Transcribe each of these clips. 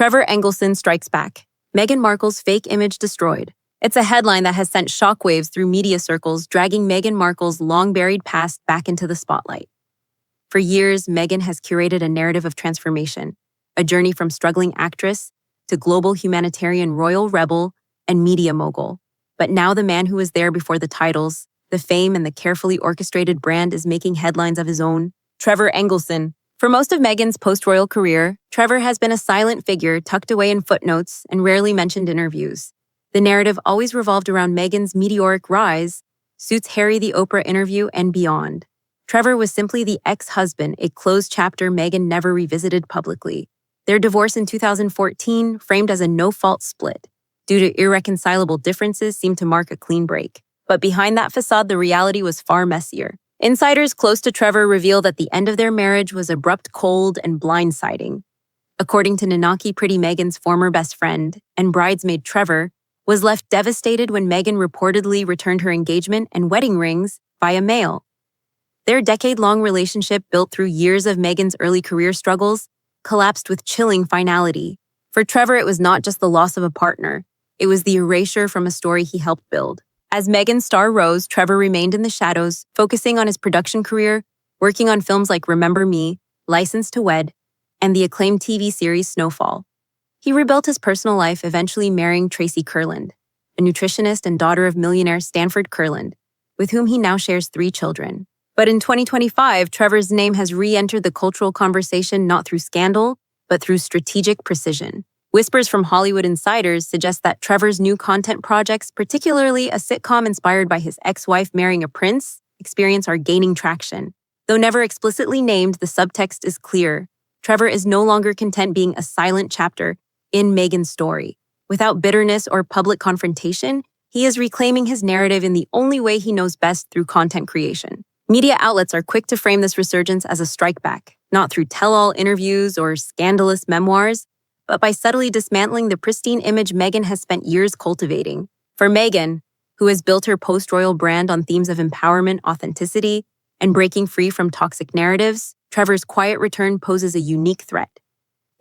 Trevor Engelson strikes back. Meghan Markle's fake image destroyed. It's a headline that has sent shockwaves through media circles, dragging Meghan Markle's long-buried past back into the spotlight. For years, Meghan has curated a narrative of transformation, a journey from struggling actress to global humanitarian royal rebel and media mogul. But now the man who was there before the titles, the fame, and the carefully orchestrated brand is making headlines of his own. Trevor Engelson. For most of Meghan's post-royal career, Trevor has been a silent figure tucked away in footnotes and rarely mentioned in interviews. The narrative always revolved around Meghan's meteoric rise, Suits' Harry the Oprah interview, and beyond. Trevor was simply the ex-husband, a closed chapter Meghan never revisited publicly. Their divorce in 2014, framed as a no-fault split, due to irreconcilable differences, seemed to mark a clean break. But behind that facade, the reality was far messier. Insiders close to Trevor reveal that the end of their marriage was abrupt, cold, and blindsiding. According to Nanaki, Pretty Meghan's former best friend and bridesmaid Trevor was left devastated when Meghan reportedly returned her engagement and wedding rings via mail. Their decade-long relationship, built through years of Meghan's early career struggles, collapsed with chilling finality. For Trevor, it was not just the loss of a partner. It was the erasure from a story he helped build. As Meghan's star rose, Trevor remained in the shadows, focusing on his production career, working on films like Remember Me, License to Wed, and the acclaimed TV series Snowfall. He rebuilt his personal life, eventually marrying Tracy Kurland, a nutritionist and daughter of millionaire Stanford Kurland, with whom he now shares 3 children. But in 2025, Trevor's name has re-entered the cultural conversation not through scandal, but through strategic precision. Whispers from Hollywood insiders suggest that Trevor's new content projects, particularly a sitcom inspired by his ex-wife marrying a prince, are gaining traction. Though never explicitly named, the subtext is clear. Trevor is no longer content being a silent chapter in Meghan's story. Without bitterness or public confrontation, he is reclaiming his narrative in the only way he knows best, through content creation. Media outlets are quick to frame this resurgence as a strikeback, not through tell-all interviews or scandalous memoirs, but by subtly dismantling the pristine image Meghan has spent years cultivating. For Meghan, who has built her post-royal brand on themes of empowerment, authenticity, and breaking free from toxic narratives, Trevor's quiet return poses a unique threat.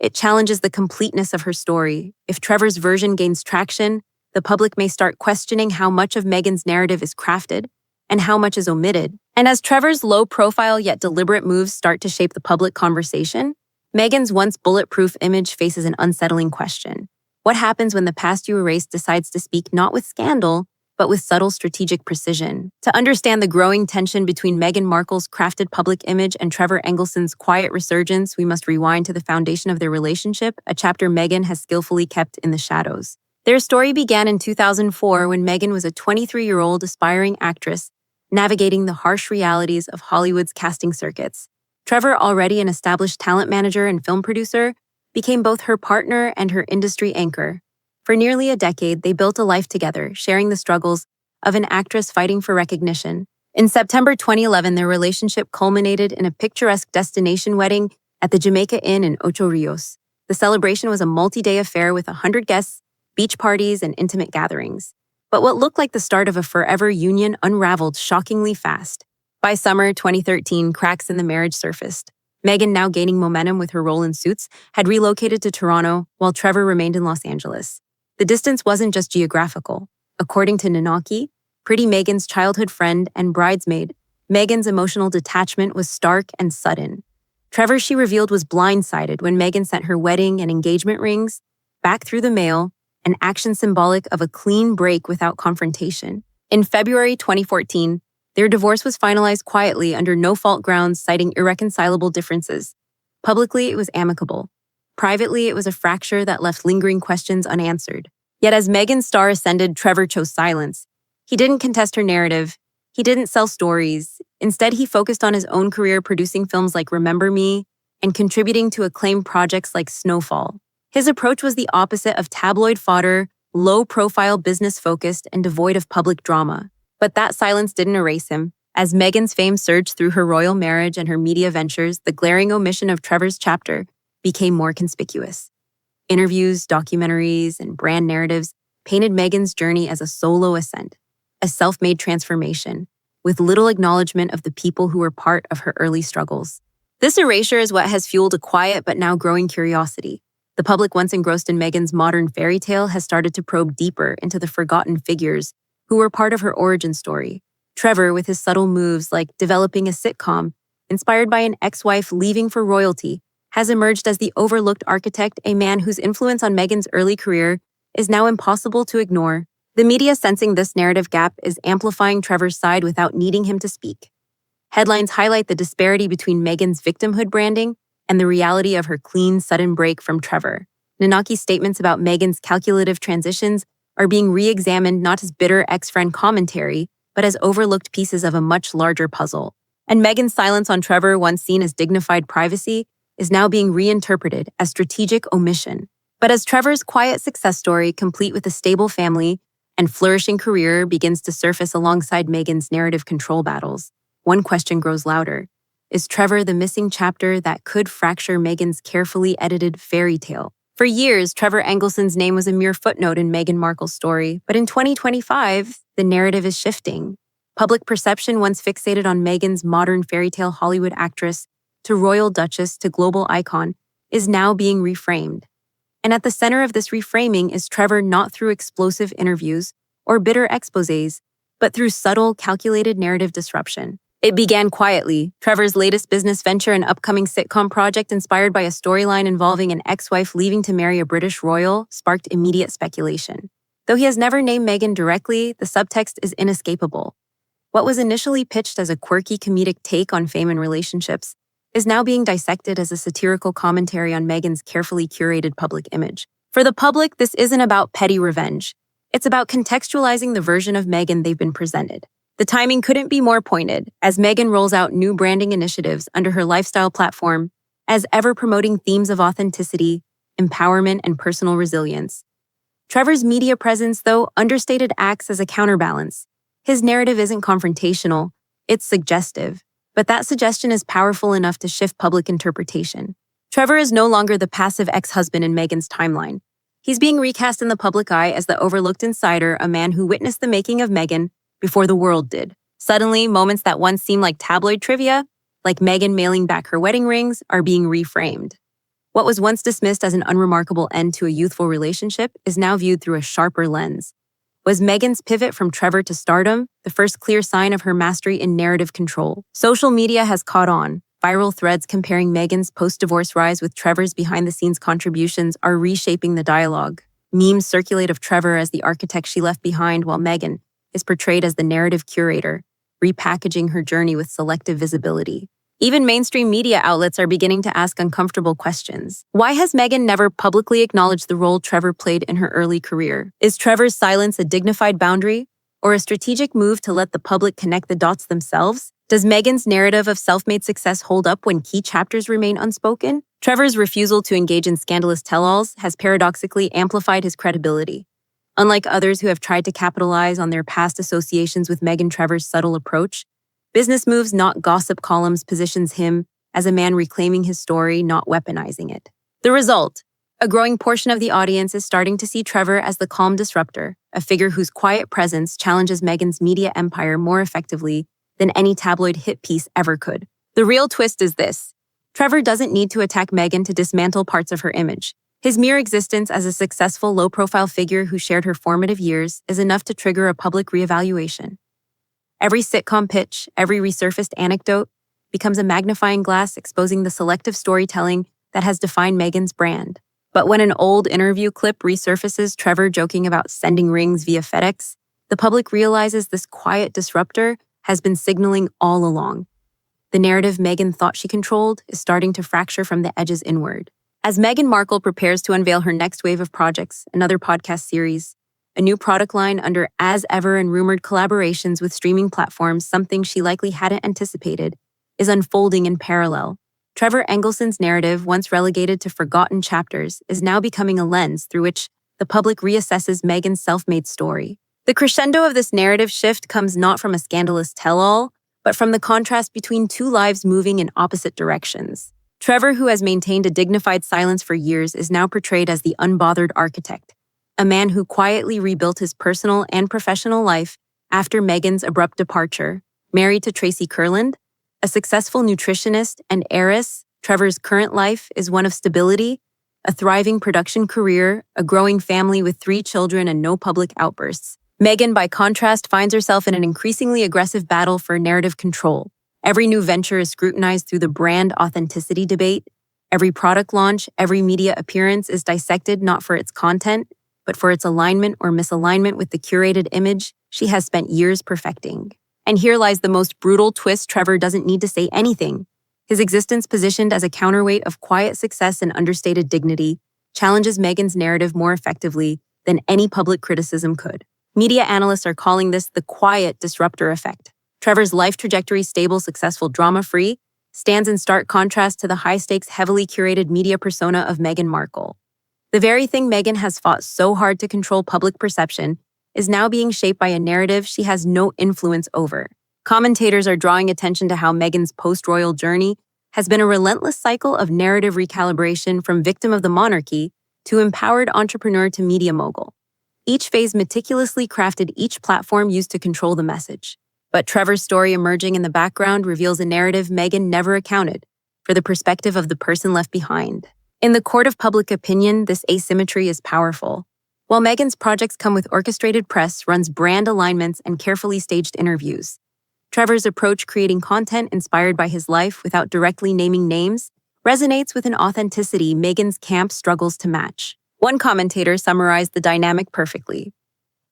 It challenges the completeness of her story. If Trevor's version gains traction, the public may start questioning how much of Meghan's narrative is crafted and how much is omitted. And as Trevor's low-profile yet deliberate moves start to shape the public conversation, Meghan's once bulletproof image faces an unsettling question. What happens when the past you erased decides to speak not with scandal, but with subtle strategic precision? To understand the growing tension between Meghan Markle's crafted public image and Trevor Engelson's quiet resurgence, we must rewind to the foundation of their relationship, a chapter Meghan has skillfully kept in the shadows. Their story began in 2004 when Meghan was a 23-year-old aspiring actress navigating the harsh realities of Hollywood's casting circuits. Trevor, already an established talent manager and film producer, became both her partner and her industry anchor. For nearly a decade, they built a life together, sharing the struggles of an actress fighting for recognition. In September 2011, their relationship culminated in a picturesque destination wedding at the Jamaica Inn in Ocho Rios. The celebration was a multi-day affair with 100 guests, beach parties, and intimate gatherings. But what looked like the start of a forever union unraveled shockingly fast. By summer 2013, cracks in the marriage surfaced. Meghan, now gaining momentum with her role in Suits, had relocated to Toronto, while Trevor remained in Los Angeles. The distance wasn't just geographical. According to Nanaki, Pretty Meghan's childhood friend and bridesmaid, Meghan's emotional detachment was stark and sudden. Trevor, she revealed, was blindsided when Meghan sent her wedding and engagement rings back through the mail, an action symbolic of a clean break without confrontation. In February 2014, their divorce was finalized quietly under no-fault grounds, citing irreconcilable differences. Publicly, it was amicable. Privately, it was a fracture that left lingering questions unanswered. Yet as Meghan's star ascended, Trevor chose silence. He didn't contest her narrative. He didn't sell stories. Instead, he focused on his own career, producing films like Remember Me and contributing to acclaimed projects like Snowfall. His approach was the opposite of tabloid fodder, low-profile, business-focused, and devoid of public drama. But that silence didn't erase him. As Meghan's fame surged through her royal marriage and her media ventures, the glaring omission of Trevor's chapter became more conspicuous. Interviews, documentaries, and brand narratives painted Meghan's journey as a solo ascent, a self-made transformation, with little acknowledgement of the people who were part of her early struggles. This erasure is what has fueled a quiet but now growing curiosity. The public, once engrossed in Meghan's modern fairy tale, has started to probe deeper into the forgotten figures who were part of her origin story. Trevor, with his subtle moves like developing a sitcom inspired by an ex-wife leaving for royalty, has emerged as the overlooked architect, a man whose influence on Meghan's early career is now impossible to ignore. The media, sensing this narrative gap, is amplifying Trevor's side without needing him to speak. Headlines highlight the disparity between Meghan's victimhood branding and the reality of her clean, sudden break from Trevor. Nanaki's statements about Meghan's calculative transitions are being re-examined not as bitter ex-friend commentary, but as overlooked pieces of a much larger puzzle. And Meghan's silence on Trevor, once seen as dignified privacy, is now being reinterpreted as strategic omission. But as Trevor's quiet success story, complete with a stable family and flourishing career, begins to surface alongside Meghan's narrative control battles, one question grows louder. Is Trevor the missing chapter that could fracture Meghan's carefully edited fairy tale? For years, Trevor Engelson's name was a mere footnote in Meghan Markle's story, but in 2025, the narrative is shifting. Public perception, once fixated on Meghan's modern fairy tale Hollywood actress to royal duchess to global icon, is now being reframed. And at the center of this reframing is Trevor, not through explosive interviews or bitter exposés, but through subtle, calculated narrative disruption. It began quietly. Trevor's latest business venture, an upcoming sitcom project inspired by a storyline involving an ex-wife leaving to marry a British royal, sparked immediate speculation. Though he has never named Meghan directly, the subtext is inescapable. What was initially pitched as a quirky comedic take on fame and relationships is now being dissected as a satirical commentary on Meghan's carefully curated public image. For the public, this isn't about petty revenge. It's about contextualizing the version of Meghan they've been presented. The timing couldn't be more pointed, as Meghan rolls out new branding initiatives under her lifestyle platform, as ever promoting themes of authenticity, empowerment, and personal resilience. Trevor's media presence, though understated, acts as a counterbalance. His narrative isn't confrontational, it's suggestive, but that suggestion is powerful enough to shift public interpretation. Trevor is no longer the passive ex-husband in Meghan's timeline. He's being recast in the public eye as the overlooked insider, a man who witnessed the making of Meghan before the world did. Suddenly, moments that once seemed like tabloid trivia, like Meghan mailing back her wedding rings, are being reframed. What was once dismissed as an unremarkable end to a youthful relationship is now viewed through a sharper lens. Was Meghan's pivot from Trevor to stardom the first clear sign of her mastery in narrative control? Social media has caught on. Viral threads comparing Meghan's post-divorce rise with Trevor's behind-the-scenes contributions are reshaping the dialogue. Memes circulate of Trevor as the architect she left behind, while Meghan is portrayed as the narrative curator, repackaging her journey with selective visibility. Even mainstream media outlets are beginning to ask uncomfortable questions. Why has Meghan never publicly acknowledged the role Trevor played in her early career? Is Trevor's silence a dignified boundary, or a strategic move to let the public connect the dots themselves? Does Meghan's narrative of self-made success hold up when key chapters remain unspoken? Trevor's refusal to engage in scandalous tell-alls has paradoxically amplified his credibility. Unlike others who have tried to capitalize on their past associations with Meghan, Trevor's subtle approach, business moves, not gossip columns, positions him as a man reclaiming his story, not weaponizing it. The result: a growing portion of the audience is starting to see Trevor as the calm disruptor, a figure whose quiet presence challenges Meghan's media empire more effectively than any tabloid hit piece ever could. The real twist is this: Trevor doesn't need to attack Meghan to dismantle parts of her image. His mere existence as a successful, low-profile figure who shared her formative years is enough to trigger a public reevaluation. Every sitcom pitch, every resurfaced anecdote becomes a magnifying glass exposing the selective storytelling that has defined Meghan's brand. But when an old interview clip resurfaces Trevor joking about sending rings via FedEx, the public realizes this quiet disruptor has been signaling all along. The narrative Meghan thought she controlled is starting to fracture from the edges inward. As Meghan Markle prepares to unveil her next wave of projects, another podcast series, a new product line under as ever and rumored collaborations with streaming platforms, something she likely hadn't anticipated, is unfolding in parallel. Trevor Engelson's narrative, once relegated to forgotten chapters, is now becoming a lens through which the public reassesses Meghan's self-made story. The crescendo of this narrative shift comes not from a scandalous tell-all, but from the contrast between two lives moving in opposite directions. Trevor, who has maintained a dignified silence for years, is now portrayed as the unbothered architect, a man who quietly rebuilt his personal and professional life after Meghan's abrupt departure. Married to Tracy Kurland, a successful nutritionist and heiress, Trevor's current life is one of stability, a thriving production career, a growing family with 3 children, and no public outbursts. Meghan, by contrast, finds herself in an increasingly aggressive battle for narrative control. Every new venture is scrutinized through the brand authenticity debate. Every product launch, every media appearance is dissected not for its content, but for its alignment or misalignment with the curated image she has spent years perfecting. And here lies the most brutal twist: Trevor doesn't need to say anything. His existence, positioned as a counterweight of quiet success and understated dignity, challenges Meghan's narrative more effectively than any public criticism could. Media analysts are calling this the quiet disruptor effect. Trevor's life trajectory, stable, successful, drama-free, stands in stark contrast to the high-stakes, heavily curated media persona of Meghan Markle. The very thing Meghan has fought so hard to control public perception is now being shaped by a narrative she has no influence over. Commentators are drawing attention to how Meghan's post-royal journey has been a relentless cycle of narrative recalibration, from victim of the monarchy to empowered entrepreneur to media mogul. Each phase meticulously crafted, each platform used to control the message. But Trevor's story, emerging in the background, reveals a narrative Meghan never accounted for: the perspective of the person left behind. In the court of public opinion, this asymmetry is powerful. While Meghan's projects come with orchestrated press, runs brand alignments, and carefully staged interviews, Trevor's approach, creating content inspired by his life without directly naming names, resonates with an authenticity Meghan's camp struggles to match. One commentator summarized the dynamic perfectly: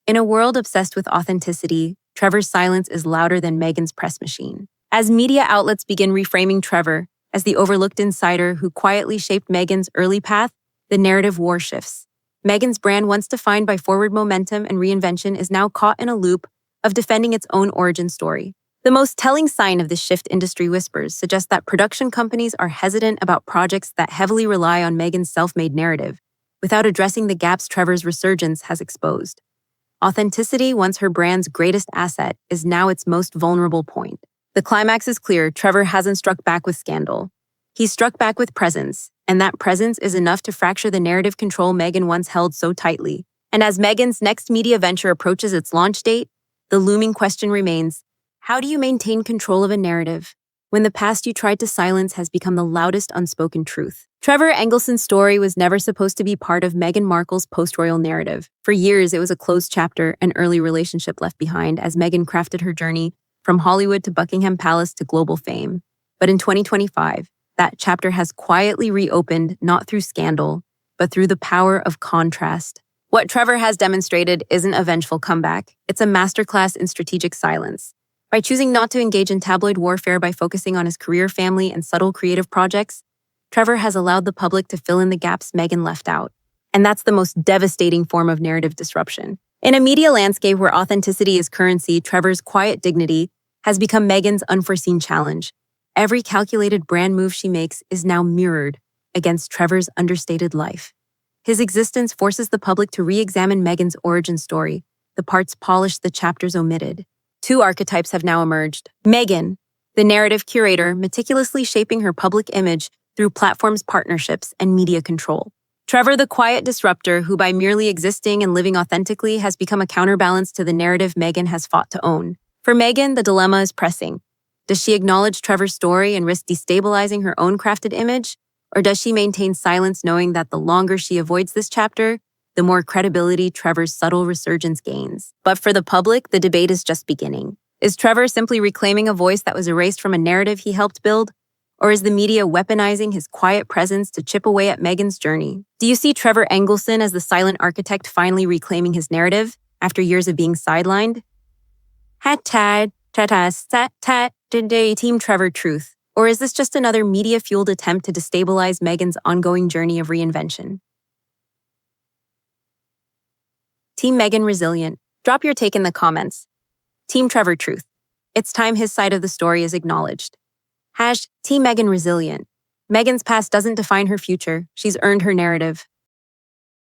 in a world obsessed with authenticity, Trevor's silence is louder than Meghan's press machine. As media outlets begin reframing Trevor as the overlooked insider who quietly shaped Meghan's early path, the narrative war shifts. Meghan's brand, once defined by forward momentum and reinvention, is now caught in a loop of defending its own origin story. The most telling sign of this shift, industry whispers suggest that production companies are hesitant about projects that heavily rely on Meghan's self-made narrative, without addressing the gaps Trevor's resurgence has exposed. Authenticity, once her brand's greatest asset, is now its most vulnerable point. The climax is clear: Trevor hasn't struck back with scandal. He's struck back with presence, and that presence is enough to fracture the narrative control Meghan once held so tightly. And as Meghan's next media venture approaches its launch date, the looming question remains: how do you maintain control of a narrative when the past you tried to silence has become the loudest unspoken truth? Trevor Engelson's story was never supposed to be part of Meghan Markle's post-royal narrative. For years, it was a closed chapter, an early relationship left behind, as Meghan crafted her journey from Hollywood to Buckingham Palace to global fame. But in 2025, that chapter has quietly reopened, not through scandal, but through the power of contrast. What Trevor has demonstrated isn't a vengeful comeback. It's a masterclass in strategic silence. By choosing not to engage in tabloid warfare, by focusing on his career, family, and subtle creative projects, Trevor has allowed the public to fill in the gaps Meghan left out. And that's the most devastating form of narrative disruption. In a media landscape where authenticity is currency, Trevor's quiet dignity has become Meghan's unforeseen challenge. Every calculated brand move she makes is now mirrored against Trevor's understated life. His existence forces the public to re-examine Meghan's origin story, the parts polished, the chapters omitted. Two archetypes have now emerged: Meghan, the narrative curator, meticulously shaping her public image through platforms, partnerships, and media control. Trevor, the quiet disruptor who, by merely existing and living authentically, has become a counterbalance to the narrative Meghan has fought to own. For Meghan, the dilemma is pressing. Does she acknowledge Trevor's story and risk destabilizing her own crafted image? Or does she maintain silence, knowing that the longer she avoids this chapter, the more credibility Trevor's subtle resurgence gains? But for the public, the debate is just beginning. Is Trevor simply reclaiming a voice that was erased from a narrative he helped build? Or is the media weaponizing his quiet presence to chip away at Meghan's journey? Do you see Trevor Engelson as the silent architect finally reclaiming his narrative after years of being sidelined? Team Trevor Truth. Or is this just another media-fueled attempt to destabilize Meghan's ongoing journey of reinvention? Team Meghan Resilient. Drop your take in the comments. Team Trevor Truth. It's time his side of the story is acknowledged. Team Meghan Resilient. Meghan's past doesn't define her future. She's earned her narrative.